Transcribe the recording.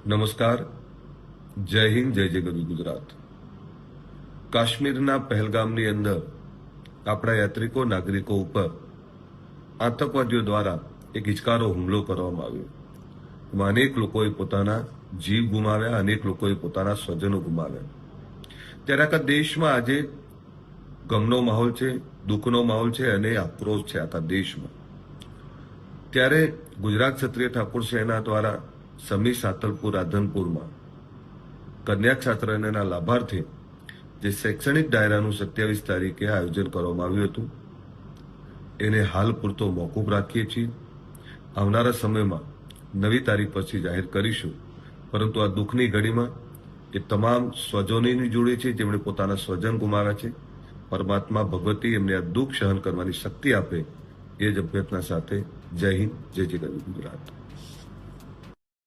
નમસ્કાર, જય હિન્દ, જય જય ગરવી ગુજરાત. કાશ્મીરના પહેલગામની અંદર આપણા યાત્રિકો નાગરિકો ઉપર આતંકવાદીઓ દ્વારા એક હિચકારો હુમલો કરવામાં આવ્યો. એમાં અનેક લોકોએ પોતાના જીવ ગુમાવ્યા, અનેક લોકોએ પોતાના સ્વજનો ગુમાવ્યા. ત્યારે આખા દેશમાં આજે ગમનો માહોલ છે, દુઃખનો માહોલ છે અને આક્રોશ છે આખા દેશમાં. ત્યારે ગુજરાત ક્ષત્રિય ઠાકોર સેના દ્વારા સમી સાતલપુર રાધનપુરમાં કન્યા છાત્રાલયના લાભાર્થી જે શૈક્ષણિક ડાયરાનું 27 તારીખે આયોજન કરવામાં આવ્યું હતું એને હાલ પૂરતો મોકૂફ રાખીએ છીએ. આવનારા સમયમાં નવી તારીખ પછી જાહેર કરીશું. પરંતુ આ દુઃખની ઘડીમાં એ તમામ સ્વજનોની જોડે છે જેમણે પોતાના સ્વજન ગુમાવ્યા છે. પરમાત્મા ભગવતી એમને આ દુઃખ સહન કરવાની શક્તિ આપે એ જ અભ્યર્થના સાથે જય હિન્દ, જય જય ગરવી ગુજરાત.